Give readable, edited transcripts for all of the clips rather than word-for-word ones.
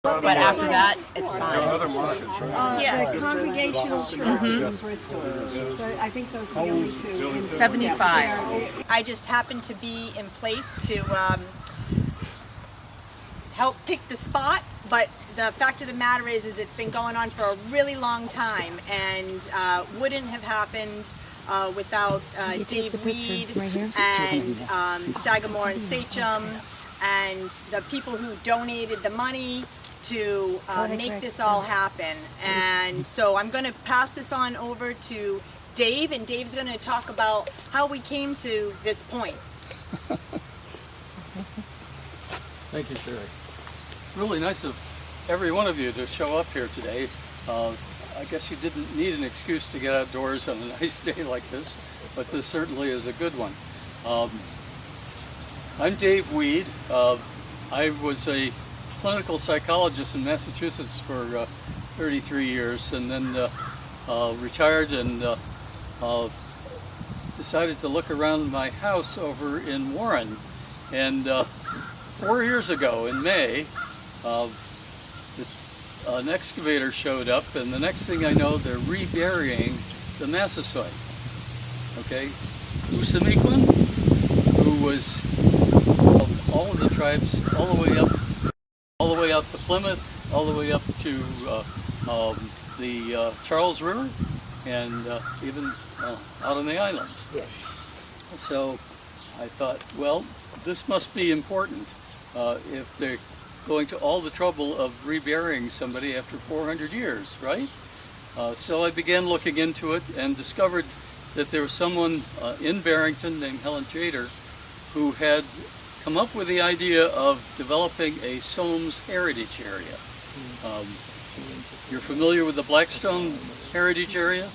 But after that, it's fine. Yes. The Congregational Church in Bristol. I think those are the only two. In 75. I just happened to be in place to help pick the spot, but the fact of the matter is it's been going on for a really long time, and wouldn't have happened without Dave Weed and Sagamore and Sachem and the people who donated the money to make this all happen. And so I'm going to pass this on over to Dave, and Dave's going to talk about how we came to this point. Thank you, Sherry. Really nice of every one of you to show up here today. I guess you didn't need an excuse to get outdoors on a nice day like this, but this certainly is a good one. I'm Dave Weed. I was a clinical psychologist in Massachusetts for 33 years, and then retired and decided to look around my house over in Warren. And 4 years ago in May, an excavator showed up, and the next thing I know, they're reburying the Massasoit. Okay, Usamiquan, who was all of the tribes, all the way out to Plymouth, all the way up to the Charles River, and even out on the islands. Yes. So I thought, well, this must be important if they're going to all the trouble of reburying somebody after 400 years, right? So I began looking into it and discovered that there was someone in Barrington named Helen Jader who had come up with the idea of developing a Soames heritage area. You're familiar with the Blackstone heritage area?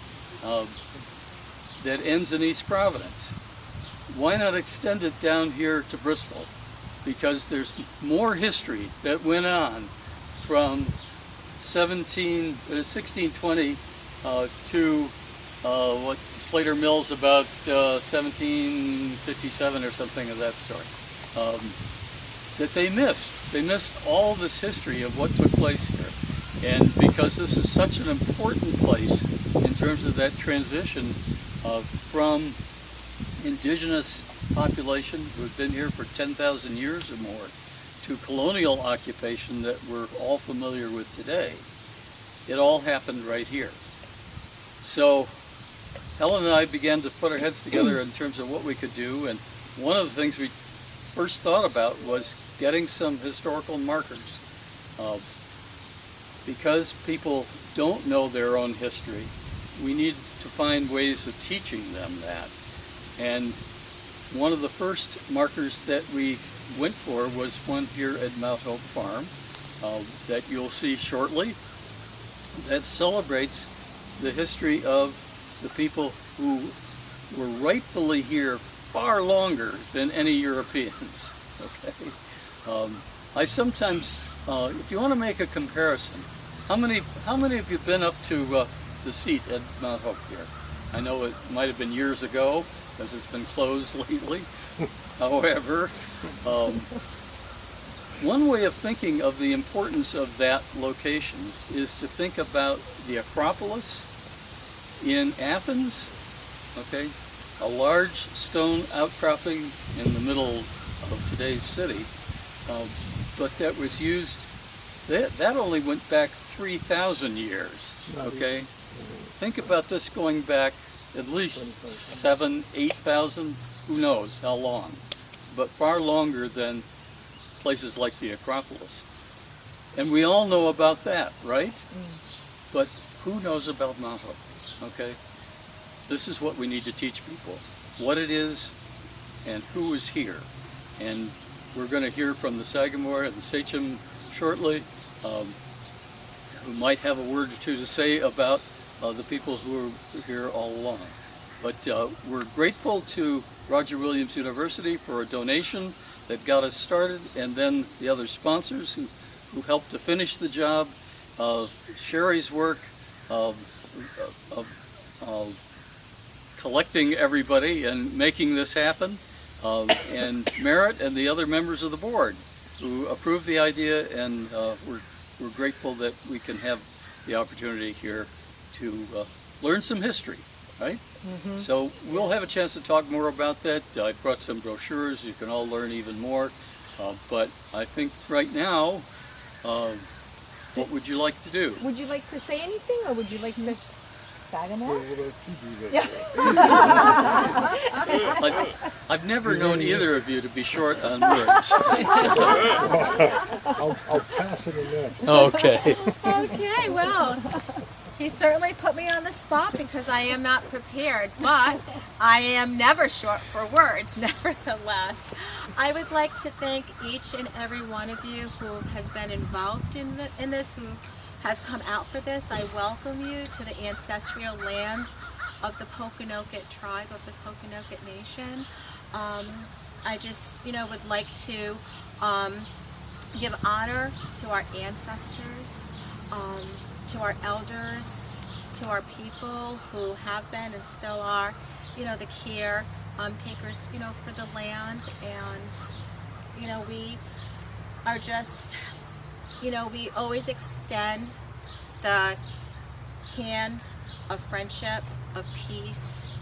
That ends in East Providence. Why not extend it down here to Bristol? Because there's more history that went on from 1620 to what Slater Mills about 1757 or something of that sort. That they missed. They missed all this history of what took place here. And because this is such an important place in terms of that transition from indigenous population who have been here for 10,000 years or more to colonial occupation that we're all familiar with today, it all happened right here. So Helen and I began to put our heads together in terms of what we could do, and one of the things we first thought about was getting some historical markers. Because people don't know their own history, we need to find ways of teaching them that. And one of the first markers that we went for was one here at Mount Hope Farm that you'll see shortly, that celebrates the history of the people who were rightfully here far longer than any Europeans. Okay, I sometimes, if you want to make a comparison, how many of you been up to the seat at Mount Hope here? I know it might have been years ago because it's been closed lately. However, one way of thinking of the importance of that location is to think about the Acropolis in Athens. Okay, a large stone outcropping in the middle of today's city, but that was used, that only went back 3,000 years, okay? Think about this going back at least 7,000, 8,000, who knows how long, but far longer than places like the Acropolis. And we all know about that, right? But who knows about Mount Hope, okay? This is what we need to teach people, what it is and who is here. And we're going to hear from the Sagamore and the Sachem shortly, who might have a word or two to say about the people who are here all along. But we're grateful to Roger Williams University for a donation that got us started, and then the other sponsors who helped to finish the job, Sherry's work of collecting everybody and making this happen, and Merritt and the other members of the board who approved the idea and were we're grateful that we can have the opportunity here to learn some history, right? So we'll have a chance to talk more about that. I brought some brochures. You can all learn even more. But I think right now, what would you like to do? Would you like to say anything, or would you like to? Sagamore? I've never known either of you to be short on words. I'll pass it in there. Okay. Okay, well, he certainly put me on the spot because I am not prepared, but I am never short for words, nevertheless. I would like to thank each and every one of you who has been involved in this, who has come out for this. I welcome you to the ancestral lands of the Pokanoket tribe, of the Pokanoket Nation. I just, would like to give honor to our ancestors, to our elders, to our people who have been and still are, the care takers, for the land. And, we are just, we always extend the hand of friendship, of peace.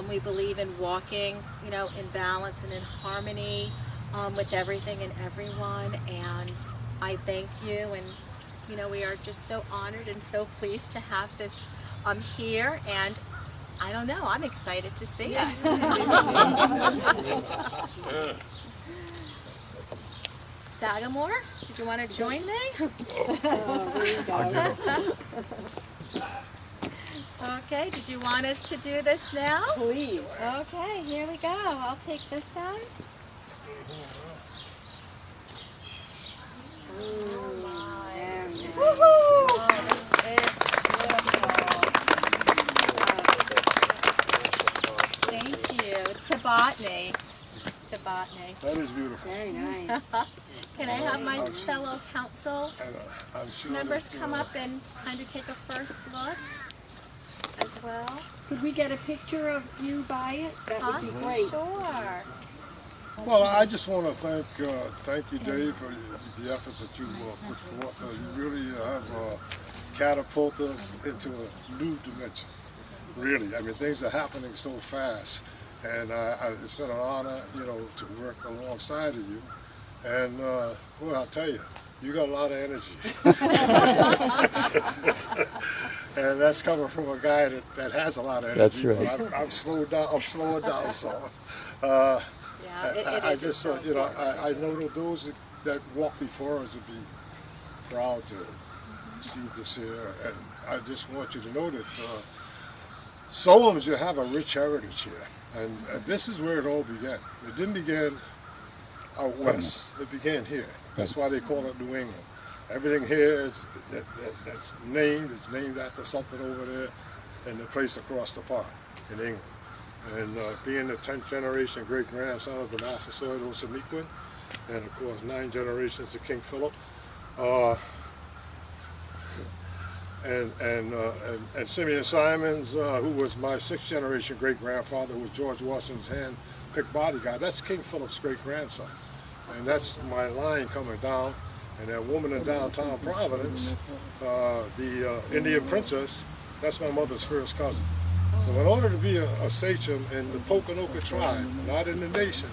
We believe in walking, in balance and in harmony with everything and everyone. And I thank you, and we are just so honored and so pleased to have this here. And I don't know, I'm excited to see it. Sagamore, did you want to join me? Okay, did you want us to do this now? Please. Okay, here we go. I'll take this side. Oh my. Woohoo! Oh, this is beautiful. Thank you. Tabatni. That is beautiful. Very nice. Can I have my fellow council I'm sure members come up and kind of take a first look as well? Could we get a picture of you by it? That would be great. Sure. Well, I just want to thank you, Dave, for the efforts that you put forth. You really have catapulted us into a new dimension. Really, I mean, things are happening so fast, and it's been an honor, to work alongside of you. And boy, I'll tell you, you got a lot of energy, and that's coming from a guy that has a lot of energy. That's right. But I'm slowed down. I'm slowing down some. I just, I know that those that walk before us would be proud to see this here, and I just want you to know that Solomons, you have a rich heritage here, and this is where it all began. It didn't begin out west. It began here. That's why they call it New England. Everything here that's named is named after something over there in the place across the pond in England. And being the 10th generation great-grandson of the Massasoit Osamequin, and of course 9 generations of King Philip, and Simeon Simons, who was my 6th generation great-grandfather, who was George Washington's hand-picked bodyguard. That's King Philip's great-grandson. And that's my line coming down. And that woman in downtown Providence, the Indian princess, that's my mother's first cousin. So in order to be a sachem in the Pokanoket tribe, not in the nation,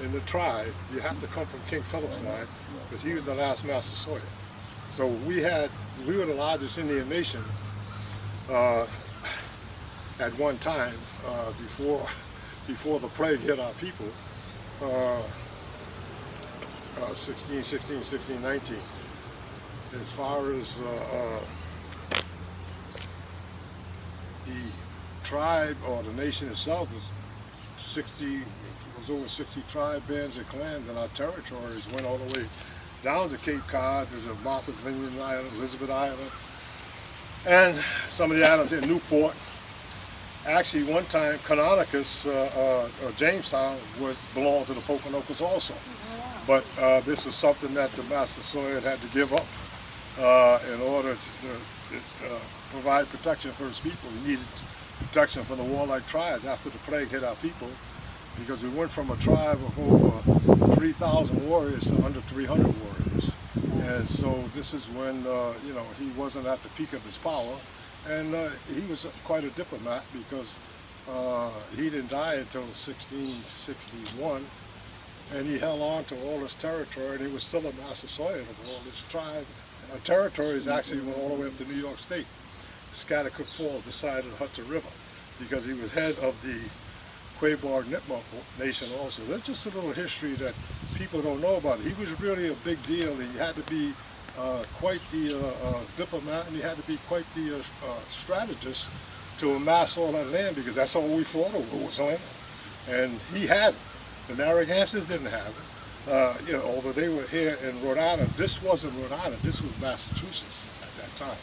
in the tribe, you have to come from King Philip's line, because he was the last Massasoit. So we were the largest Indian nation at one time, before the plague hit our people, 1619. As far as the tribe or the nation itself was over 60 tribe bands and clans, and our territories went all the way down to Cape Cod, to the Martha's Vineyard Island, Elizabeth Island, and some of the islands in Newport. Actually, one time, Canonicus, or Jamestown, would belong to the Pokanokas also. But this was something that the Massasoit had to give up in order to provide protection for his people. He needed protection from the warlike tribes after the plague hit our people, because we went from a tribe of over 3,000 warriors to under 300 warriors. And so this is when, you know, he wasn't at the peak of his power. And he was quite a diplomat because he didn't die until 1661. And he held on to all his territory, and he was still a Massasoit of all his tribe. Territories actually went all the way up to New York State, Scotticook Falls, the side of the Hudson River, because he was head of the Quabar Nipmuc Nation also. That's just a little history that people don't know about. He was really a big deal. He had to be quite the diplomat, and he had to be quite the strategist to amass all that land, because that's all we fought over was land. And he had it. The Narragansetts didn't have it. You know, although they were here in Rhode Island, this wasn't Rhode Island, this was Massachusetts at that time.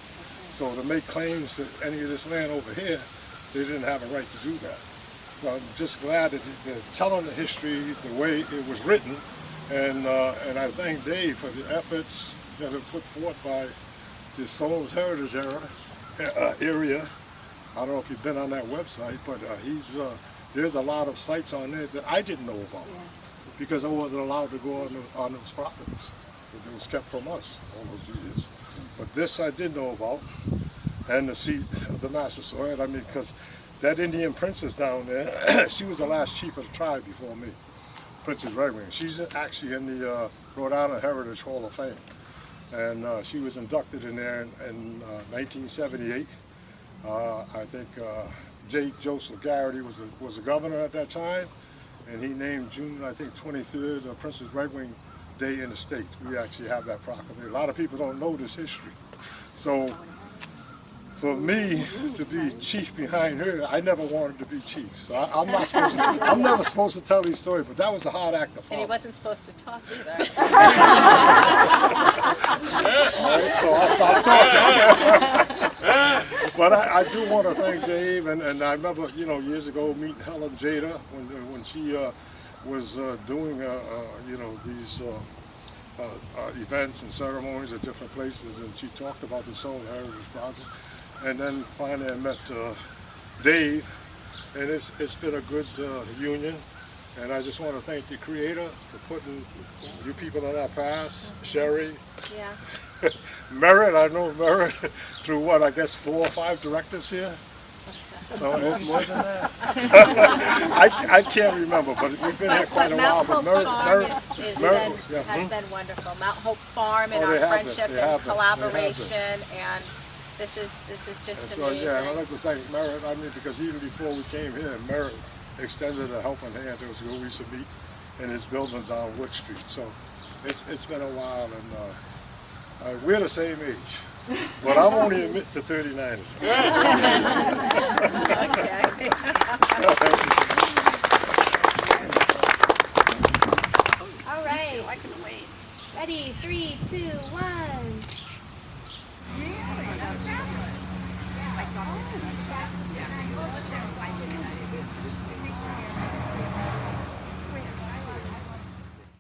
So to make claims to any of this land over here, they didn't have a right to do that. So I'm just glad that they're telling the history the way it was written, and I thank Dave for the efforts that are put forth by the Solom's Heritage area. I don't know if you've been on that website, but there's a lot of sites on there that I didn't know about. Yeah. Because I wasn't allowed to go on those properties. It was kept from us all those years. But this I did know about, and the seat of the Massasoit. I mean, because that Indian princess down there, she was the last chief of the tribe before me, Princess Redwing. She's actually in the Rhode Island Heritage Hall of Fame. And she was inducted in there in 1978. I think J. Joseph Garrity was a governor at that time. And he named June, I think, 23rd, Princess Redwing Day in the state. We actually have that proclamation. A lot of people don't know this history. So for me to be chief behind her, I never wanted to be chief. So I'm never supposed to tell these stories, but that was a hard act to follow. And he wasn't supposed to talk either. All right, so I'll stop talking. But I do want to thank Dave, and I remember, you know, years ago meeting Helen Jada when she was doing, you know, these events and ceremonies at different places, and she talked about the Soul Heritage Project. And then finally I met Dave, and it's been a good union. And I just want to thank the Creator for putting you people on that path. Sherry. Yeah. Merritt, I know Merritt through what, I guess 4 or 5 directors here. So it's more than that. I can't remember, but we've been here quite a while. But Mount Hope Farm has been wonderful. Mount Hope Farm and our friendship and collaboration, and this is just amazing. Yeah, I'd like to thank Merritt. I mean, because even before we came here, Merritt extended a helping hand to us. We used to meet in his buildings on Wood Street. So it's been a while, and we're the same age. But I'm only admit to 39. Okay. All right. I can wait. Ready? 3, 2, 1.